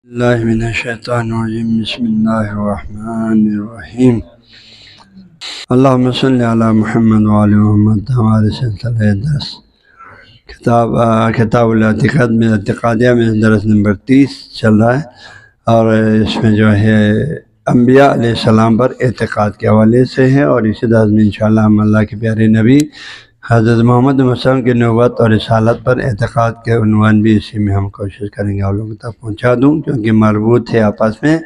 اللہ من الشیطان الرجیم بسم اللہ الرحمن الرحیم اللہم صلی علی محمد وعلی محمد۔ ہمارے سلسلہ درس کتاب الاعتقاد میں اعتقادیہ میں درس نمبر 30 چل رہا ہے، اور اس میں جو ہے انبیاء علیہ السلام پر اعتقاد کے حوالے سے ہے، اور اسی درس میں انشاءاللہ ہم اللہ کے پیارے نبی حضرت محمد وسلم کی نبوت اور رسالت پر اعتقاد کے عنوان بھی اسی میں ہم کوشش کریں گے آپ لوگوں تک پہنچا دوں، کیونکہ مربوط ہے آپس میں۔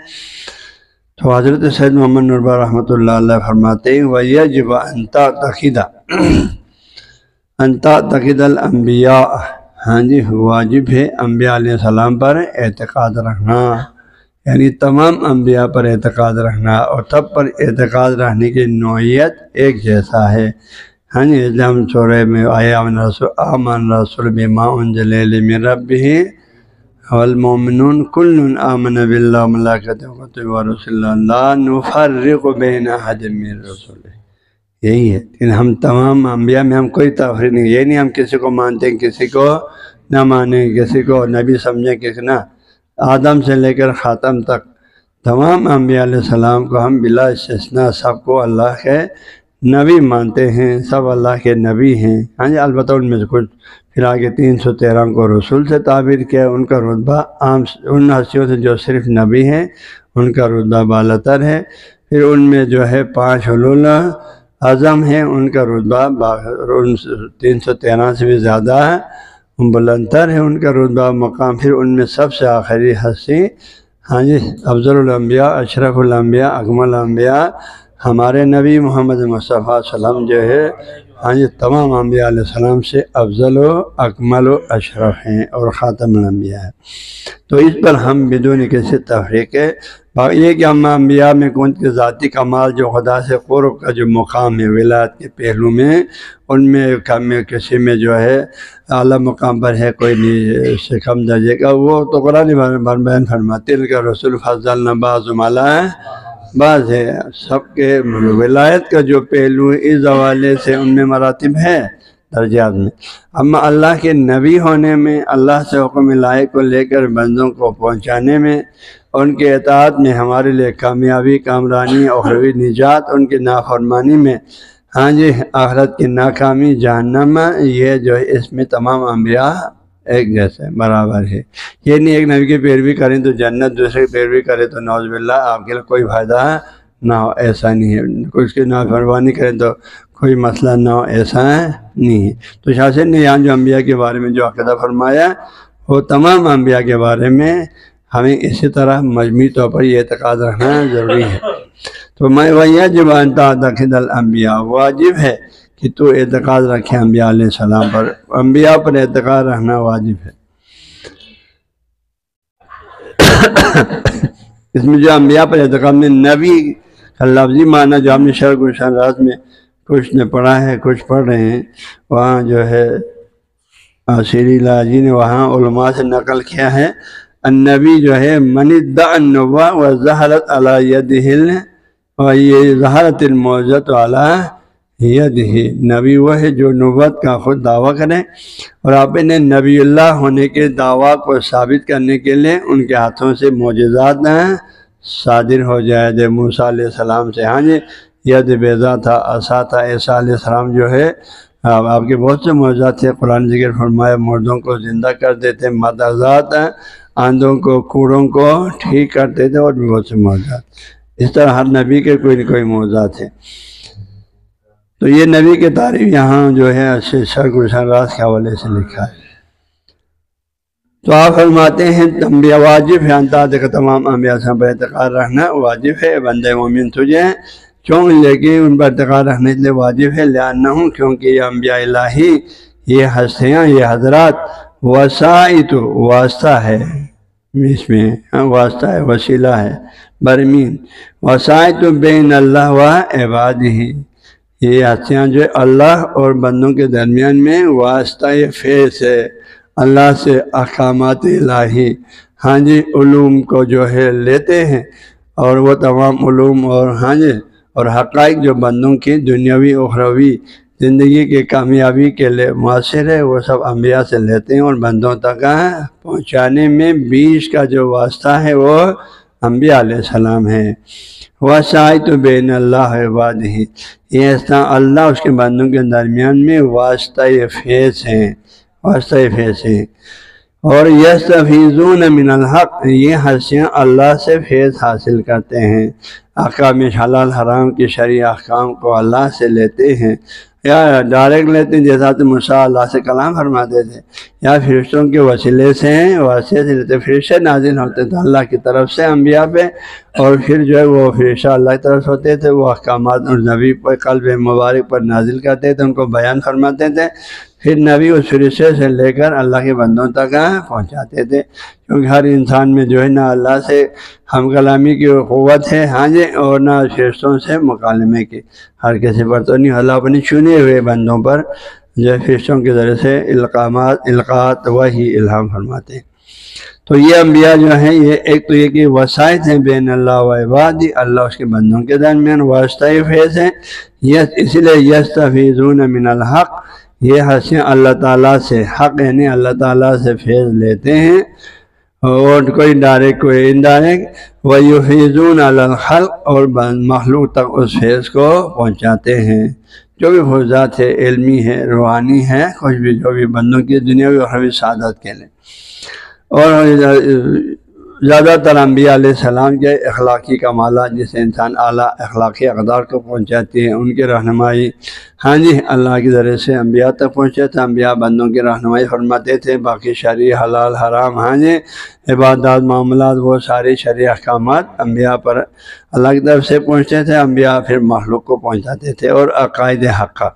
تو حضرت سید محمد نوربا رحمۃ اللہ علیہ فرماتے ہیں وَيَجِبُ أَن تَعْتَقِدَ الْأَنْبِيَاءَ، ہاں جی واجب ہے انبیاء علیہ السلام پر اعتقاد رکھنا، یعنی تمام انبیاء پر اعتقاد رکھنا، اور تب پر اعتقاد رکھنے کی نوعیت ایک جیسا ہے۔ ہاں جی اسلام سورہ میں آیا آمن رسول بما انزل الیہ من ربہ والمؤمنون کل آمن باللہ وملائکتہ وکتبہ ورسلہ لا نفرق بین احد من رسلہ، یہی ہے کہ ہم تمام انبیاء میں ہم کوئی تفریق نہیں، یہ نہیں ہم کسی کو مانتے ہیں کسی کو نہ مانیں، کسی کو نبی سمجھیں کسی نہ، آدم سے لے کر خاتم تک تمام انبیاء علیہ السلام کو ہم بلا استثناء سب کو اللہ کے نبی مانتے ہیں، سب اللہ کے نبی ہیں۔ ہاں جی البتہ ان میں سے کچھ پھر آگے 313 کو رسول سے تعبیر کیا، ان کا رتبہ عام ان ہستیوں سے جو صرف نبی ہیں ان کا رتبہ بالاتر ہے۔ پھر ان میں جو ہے 5 اولو اعظم ہیں، ان کا رتبہ 313 سے بھی زیادہ ہے، بلندتر ہے ان کا رتبہ مقام۔ پھر ان میں سب سے آخری ہستی ہاں جی افضل الانبیاء اشرف الانبیاء اکمل الانبیاء ہمارے نبی محمد مصطفیٰ صلی اللہ علیہ وسلم جو ہے ہاں جی تمام انبیاء علیہ السلام سے افضل و اکمل و اشرف ہیں اور خاتم الانبیاء ہے۔ تو اس پر ہم بدون کسی تفریق ہے یہ کہ ہم انبیاء میں کون کے ذاتی کمال جو خدا سے قرب کا جو مقام ہے ولایت کے پہلو میں، ان میں کسی میں جو ہے اعلیٰ مقام پر ہے، کوئی نہیں اس سے کم درجے کا، وہ تو قرآن بیان فرماتے ہیں کہ رسول فضلنا بعضهم علی بعض ہے۔ سب کے ولایت کا جو پہلو اس حوالے سے ان میں مراتب ہے درجات میں، اما اللہ کے نبی ہونے میں، اللہ سے حکم الہی کو لے کر بندوں کو پہنچانے میں، ان کے اطاعت میں ہمارے لیے کامیابی کامرانی اخروی نجات، ان کی نافرمانی میں ہاں جی آخرت کی ناکامی جہنم، یہ جو ہے اس میں تمام انبیاء ایک جیسے برابر ہے۔ یہ نہیں ایک نبی کی پیروی کریں تو جنت، دوسرے کی پیروی کریں تو نعوذ باللہ آپ کے لیے کوئی فائدہ نہ ہو، ایسا نہیں ہے۔ کچھ کی نافرمانی کریں تو کوئی مسئلہ نہ ہو، ایسا نہیں ہے۔ تو شاذ نے یہاں جو انبیاء کے بارے میں جو عقیدہ فرمایا وہ تمام انبیاء کے بارے میں ہمیں اسی طرح مجموعی طور پر یہ اعتقاد رکھنا ضروری ہے۔ تو میں وَيَجِبُ أَن تَعْتَقِدَ الْأَنْبِيَاءَ، واجب ہے کہ تو اعتقاد رکھے انبیاء علیہ السلام پر، انبیاء پر اعتقاد رکھنا واجب ہے۔ اس میں جو انبیاء پر اعتقاد میں نبی کا لفظی معنی جو ہم نے شرح گلشن راز میں کچھ نے پڑھا ہے کچھ پڑھ رہے ہیں، وہاں جو ہے سیری لاجی نے وہاں علماء سے نقل کیا ہے، النبی جو ہے من ادعى النبوة وظہرت علی یدہ ظہرت المعجزۃ علی یدہ، نبی وہ ہے جو نبوت کا خود دعویٰ کرے اور آپ نے نبی اللہ ہونے کے دعویٰ کو ثابت کرنے کے لیے ان کے ہاتھوں سے معجزات صادر ہو جائے۔ جب موسیٰ علیہ السلام سے ہاں جی ید بیضا تھا، عصا تھا، عیسیٰ علیہ السلام جو ہے آپ کے بہت سے معجزات تھے، قرآن ذکر فرمایا مردوں کو زندہ کر دیتے، معجزات آندھوں کو کوڑوں کو ٹھیک کرتے تھے، اور بھی بہت سے معجزات۔ اس طرح ہر نبی کے کوئی نہ کوئی معجزات ہے۔ تو یہ نبی کی تعریف یہاں جو ہے شرح گلشن راز کے حوالے سے لکھا ہے۔ تو آپ فرماتے ہیں انبیاء واجب ہے انتہا کہ تمام انبیاء سے پر اعتقاد رکھنا واجب ہے بندہ مومن تجھے، کیوں لیکن ان پر اعتقاد رکھنے کے لیے واجب ہے لأنہم کیونکہ یہ انبیاء الہی، یہ ہستیاں، یہ حضرات وسائط واسطہ ہے، اس میں واسطہ ہے، وسیلہ ہے، برمین وسائط بین اللہ و عبادہ، یہ ہستیاں جو اللہ اور بندوں کے درمیان میں واسطہ فیض ہے، اللہ سے احکامات الہی ہاں جی علوم کو جو ہے لیتے ہیں، اور وہ تمام علوم اور ہاں جی اور حقائق جو بندوں کی دنیاوی اخروی زندگی کی کامیابی کے لیے مؤثر ہے وہ سب انبیاء سے لیتے ہیں، اور بندوں تک پہنچانے میں بیچ کا جو واسطہ ہے وہ انبیاء علیہ السلام ہے۔ وَسَائِطُ بین اللہ عبادہ، یہ اس طرح اللہ اس کے بندوں کے درمیان میں واسطہ فیض ہیں، واسطہ فیض ہیں۔ اور یستفیضون من الحق، یہ ہستیاں اللہ سے فیض حاصل کرتے ہیں، احکام حلال حرام کی شرعی احکام کو اللہ سے لیتے ہیں، یا ڈائریکٹ لیتے ہیں جیسا تو موسیٰ اللہ سے کلام فرماتے تھے، یا فرشتوں کے وسیلے سے واسطے سے لیتے، فرشتے نازل ہوتے تھے اللہ کی طرف سے انبیاء پہ، اور پھر جو ہے وہ فرشتہ اللہ کی طرف سے ہوتے تھے، وہ احکامات اور نبی پر قلب مبارک پر نازل کرتے تھے، ان کو بیان فرماتے تھے، پھر نبی اس فرشتے سے لے کر اللہ کے بندوں تک پہنچاتے تھے، کیونکہ ہر انسان میں جو ہے نہ اللہ سے ہم کلامی کی قوت ہے، ہاں جی، اور نہ فرشتوں سے مکالمے کی، ہر کسی پر تو نہیں، اللہ اپنے چنے ہوئے بندوں پر جو فرشتوں کے ذریعے سے القاءات وحی الہام فرماتے ہیں۔ تو یہ انبیاء جو ہیں یہ ایک تو یہ کہ وسائط ہیں بین اللہ و عبادی، اللہ اس کے بندوں کے درمیان واسطہ فیض ہیں، اس لیے یستفیضون من الحق، یہ ہستیاں اللہ تعالیٰ سے حق یعنی اللہ تعالیٰ سے فیض لیتے ہیں، اور کوئی ڈائریکٹ کوئی انڈائریکٹ، وَيُفِيضُونَ عَلَى الْخَلْقِ، اور مخلوق تک اس فیض کو پہنچاتے ہیں، جو بھی فیضات ہے، علمی ہے، روحانی ہے، کچھ بھی جو بھی بندوں کی دنیاوی اور اخروی سعادت کے لیے۔ اور زیادہ تر انبیاء علیہ السلام کے اخلاقی کمالات جسے انسان اعلیٰ اخلاقی اقدار کو پہنچاتی ہیں، ان کی رہنمائی ہاں جی اللہ کے ذریعے سے انبیاء تک پہنچے تھے، انبیاء بندوں کی رہنمائی فرماتے تھے، باقی شرعی حلال حرام ہاں جی عبادات معاملات وہ سارے شرعی احکامات انبیاء پر اللہ کی طرف سے پہنچتے تھے، انبیاء پھر مخلوق کو پہنچاتے تھے، اور عقائد حقہ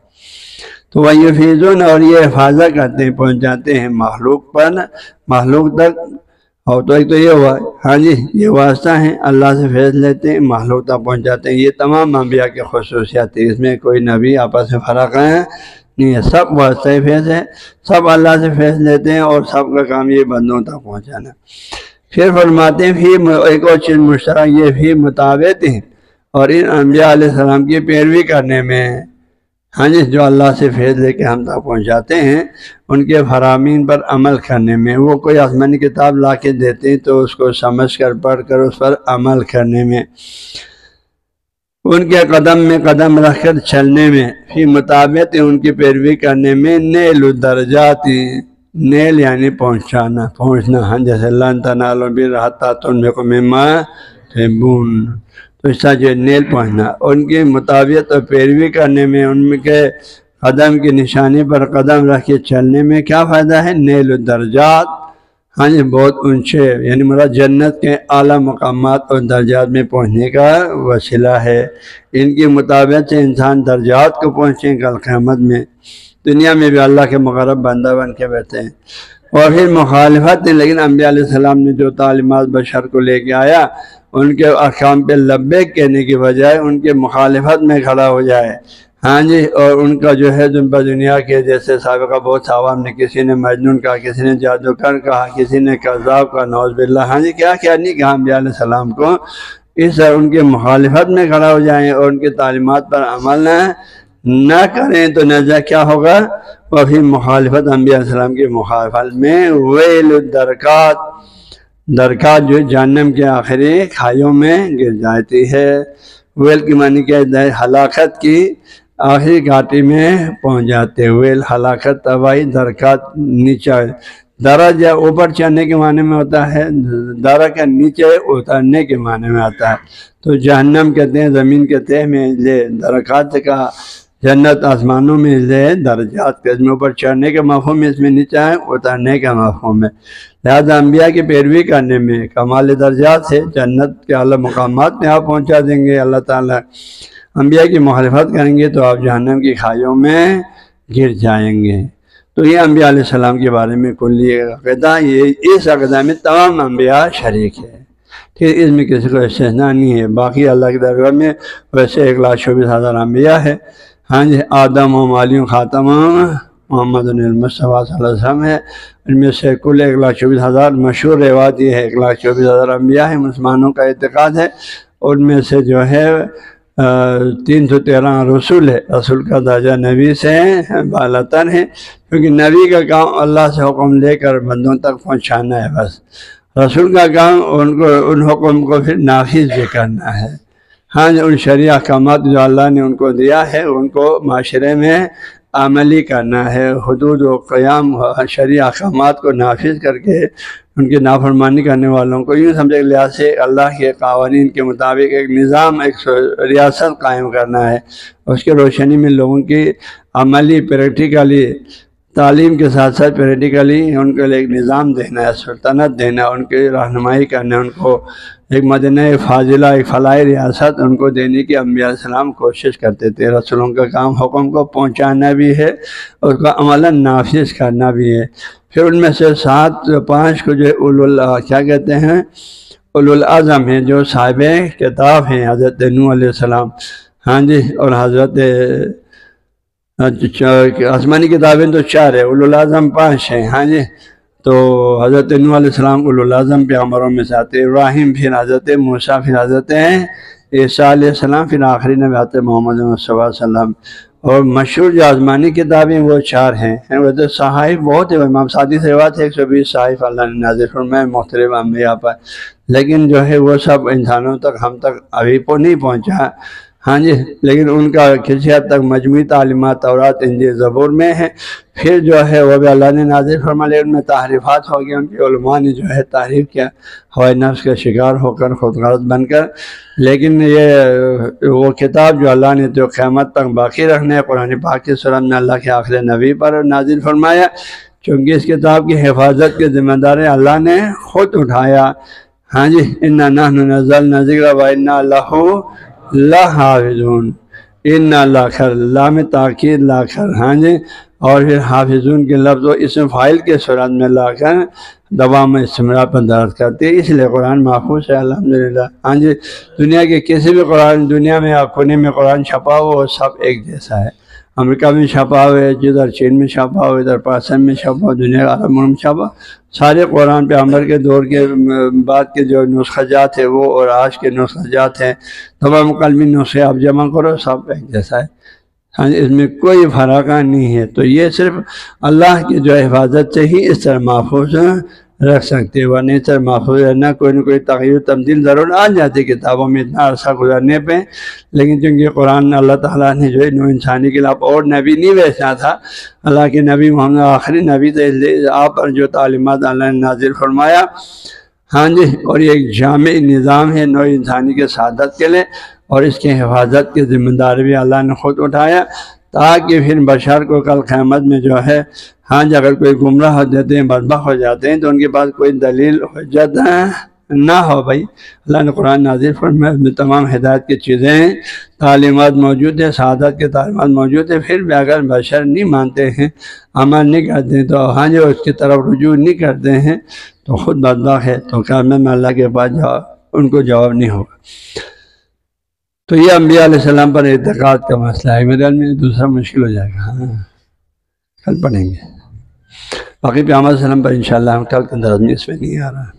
تو وَيُفِيضُونَ، اور یہ حفاظت کرتے ہیں، پہنچاتے ہیں مخلوق پر، مخلوق تک۔ اور تو ایک تو یہ ہوا ہاں جی یہ واسطہ ہیں، اللہ سے فیض لیتے ہیں، مخلوق تک پہنچاتے ہیں، یہ تمام انبیاء کی خصوصیات ہیں، اس میں کوئی نبی آپس میں فرق ہے نہیں ہے، سب واسطہ فیض ہے، سب اللہ سے فیض لیتے ہیں، اور سب کا کام یہ بندوں تک پہنچانا۔ پھر فرماتے ہیں پھر ایک اور چیز مشترک یہ بھی مطابق ہیں، اور ان انبیاء علیہ السلام کی پیروی کرنے میں ہاں جی جو اللہ سے فیض لے کے ہم تک پہنچاتے ہیں، ان کے فرامین پر عمل کرنے میں، وہ کوئی آسمانی کتاب لا کے دیتے ہیں تو اس کو سمجھ کر پڑھ کر اس پر عمل کرنے میں، ان کے قدم میں قدم رکھ کر چلنے میں، پھر مطابق ان کی پیروی کرنے میں، نیل الدرجات، نیل یعنی پہنچانا، پہنچنا، ہاں جیسے لن تنالوا البر حتی تنفقوا مما تحبون، تو اس طرح جو نیل پہنچنا، ان کے مطابق اور پیروی کرنے میں، ان کے قدم کی نشانی پر قدم رکھ کے چلنے میں کیا فائدہ ہے؟ نیل الدرجات، ہاں جی بہت اونچے یعنی مراد جنت کے اعلیٰ مقامات اور درجات میں پہنچنے کا وسیلہ ہے۔ ان کے مطابق سے انسان درجات کو پہنچیں کل قیامت میں، دنیا میں بھی اللہ کے مقرب بندہ بن کے بیٹھے ہیں۔ اور پھر مخالفت، لیکن انبیاء علیہ السلام نے جو تعلیمات بشر کو لے کے آیا، ان کے احکام پہ لبیک کہنے کی بجائے ان کے مخالفت میں کھڑا ہو جائے، ہاں جی، اور ان کا جو ہے دنیا کے جیسے سابقہ بہت عوام نے، کسی نے مجنون کہا، کسی نے جادوگر کہا، کسی نے کذاب کہا، نعوذ باللہ، ہاں جی کیا کیا نہیں کہا انبیاء علیہ السلام کو، اس ان کے مخالفت میں کھڑا ہو جائیں اور ان کی تعلیمات پر عمل نہ کریں تو نتیجہ کیا ہوگا؟ وہ پھر مخالفت انبیاء علیہ السلام کی مخالفت میں ویل الدرکات، درکات جو جہنم کے آخری کھائیوں میں گر جاتی ہے۔ ویل کی معنی کیا ہے؟ ہلاکت کی آخری گھاٹی میں پہنچ جاتے، ویل ہلاکت تباہی، درکات نیچے، درج یا اوپر چڑھنے کے معنی میں ہوتا ہے، درہ کا نیچے اترنے کے معنی میں آتا ہے، تو جہنم کہتے ہیں زمین کے تہہ میں لے، درکات کا جنت آسمانوں میں لے، درجات کے اس میں اوپر چڑھنے کے مفہوم میں، اس میں نیچے ہے اترنے کا مفہوم ہے۔ لہذا انبیاء کی پیروی کرنے میں کمال درجات سے جنت کے اعلیٰ مقامات میں آپ پہنچا دیں گے اللہ تعالیٰ، انبیاء کی مخالفت کریں گے تو آپ جہنم کی کھائیوں میں گر جائیں گے۔ تو یہ انبیاء علیہ السلام کے بارے میں کلی عقیدہ، یہ اس عقیدہ میں تمام انبیاء شریک ہے، ٹھیک، اس میں کسی کو استثناء نہیں ہے۔ باقی اللہ کے دربار میں ویسے 1,24,000 انبیاء ہے، ہاں جی، آدم و مالی خاتم محمد المصطفیٰ صلی اللہ علیہ وسلم ہے، ان میں سے کل 1,24,000 مشہور روایت یہ ہے 1,24,000 انبیاء ہیں، مسلمانوں کا اعتقاد ہے، ان میں سے جو ہے 313 رسول ہے، رسول کا درجہ نبی سے بالاتر ہے، کیونکہ نبی کا کام اللہ سے حکم لے کر بندوں تک پہنچانا ہے بس، رسول کا کام ان حکم کو پھر نافذ بھی کرنا ہے۔ ہاں جو ان شرعی احکامات جو اللہ نے ان کو دیا ہے ان کو معاشرے میں عملی کرنا ہے، حدود و قیام شرعی احکامات کو نافذ کر کے ان کی نافرمانی کرنے والوں کو یوں سمجھے کہ لحاظ سے اللہ کے قوانین کے مطابق ایک نظام، ایک ریاست قائم کرنا ہے، اس کے روشنی میں لوگوں کی عملی پریکٹیکلی تعلیم کے ساتھ ساتھ پریکٹیکلی ان کے لیے ایک نظام دینا ہے، سلطنت دینا ہے، ان کی رہنمائی کرنا ہے، ان کو ایک مدینہ فاضلہ، ایک فلاحی ریاست ان کو دینے کی انبیاء علیہ السلام کوشش کرتے تھے۔ رسولوں کا کام حکم کو پہنچانا بھی ہے اور اس کا عملاً نافذ کرنا بھی ہے۔ پھر ان میں سے 5 کو جو کیا کہتے ہیں، اولو العزم ہیں، جو صاحب کتاب ہیں، حضرت نوح علیہ السلام، ہاں جی، اور حضرت آسمانی کتابیں تو 4 ہیں، اولو العزم 5 ہیں، ہاں جی۔ تو حضرت نوح علیہ السلام اولو العزم پیغمبروں میں سے آتے، ابراہیم، پھر حضرت موسیٰ، پھر حضرت عیسیٰ علیہ السلام، پھر آخری نبی حضرت محمد صلی اللہ علیہ وسلم۔ اور مشہور جو آسمانی کتابیں وہ 4 ہیں، ویسے صحائف بہت ہے، امام صادق سے روایت ہے 120 صحائف اللہ نے نازل فرمائے مختلف انبیاء پر، لیکن جو ہے وہ سب انسانوں تک، ہم تک ابھی نہیں پہنچا، ہاں جی، لیکن ان کا کسی حد تک مجموعی تعلیمات تورات، انجیل، زبور میں ہے۔ پھر جو ہے وہ بھی اللہ نے نازل فرمایا، لیکن ان میں تحریفات ہو گئی، ان کے علماء نے جو ہے تحریف کیا، ہوائے نفس کا شکار ہو کر، خود غرض بن کر۔ لیکن یہ وہ کتاب جو اللہ نے جو قیامت تک باقی رکھنے ہے، قرآن پاک کی صورت میں اللہ کے آخری نبی پر نازل فرمایا، چونکہ اس کتاب کی حفاظت کی ذمہ داری اللہ نے خود اٹھایا، ہاں جی، اِنَّا نَحْنُ نَزَّلْنَا الذِّکْرَ وَإِنَّا لَهُ لَحَافِظُونَ، اِنَّا لاکھر، لام تاکید لاکھر، ہاں جی، اور پھر حافظون کے لفظ و اسم فاعل کے صورت میں لا کر دوام استمرار پر درج کرتے ہیں، اس لیے قرآن محفوظ ہے الحمدللہ، ہاں جی۔ دنیا کے کسی بھی قرآن، دنیا میں یا کونے میں قرآن چھپا ہو وہ سب ایک جیسا ہے، امریکہ میں چھپا ہوئے، جدھر چین میں چھپا ہو، ادھر پاکستان میں چھپا ہو، دنیا کے عرب ملک میں چھپا، سارے قرآن پیغمبر کے دور کے بعد کے جو نسخہ جات ہیں وہ اور آج کے نسخہ جات ہیں، تمام مقالمی نسخے آپ جمع کرو سب ایک جیسا ہے، ہاں اس میں کوئی فرق نہیں ہے۔ تو یہ صرف اللہ کی جو حفاظت سے ہی اس طرح محفوظ رکھ سکتے، ورنہ اس طرح محفوظ رہنا کوئی نہ کوئی تغیر تبدیل ضرور آ جاتی کتابوں میں اتنا عرصہ گزرنے پہ، لیکن چونکہ قرآن اللہ تعالیٰ نے جو ہے نو انسانی کے لیے اور نبی نہیں بھیجنا تھا، اللہ کے نبی محمد آخری نبی تھے، اس لیے آپ پر جو تعلیمات اللہ نے نازل فرمایا، ہاں جی، اور یہ ایک جامع نظام ہے نو انسانی کے سعادت کے لیے، اور اس کی حفاظت کی ذمہ داری بھی اللہ نے خود اٹھایا، تاکہ پھر بشر کو کل قیامت میں جو ہے، ہاں جی، اگر کوئی گمراہ ہو جاتے ہیں، بدبخت ہو جاتے ہیں، تو ان کے پاس کوئی دلیل حجت نہ ہو، بھائی اللہ نے قرآن نازل فرمایا، اس میں تمام ہدایت کی چیزیں، تعلیمات موجود ہیں، سعادت کے تعلیمات موجود ہیں، پھر بھی اگر بشر نہیں مانتے ہیں، عمل نہیں کرتے ہیں، تو ہاں جی اس کی طرف رجوع نہیں کرتے ہیں، تو خود بدبخت ہے، تو قیامت میں اللہ کے پاس ان کو جواب نہیں ہوگا۔ تو یہ انبیاء علیہ السلام پر اعتقاد کا مسئلہ ہے، میرے علم میں دوسرا مشکل ہو جائے گا، ہاں کل پڑھیں گے باقی پیغمبر علیہ السلام پر انشاءاللہ، ہم کل کے درس میں اس میں نہیں آ رہا ہے۔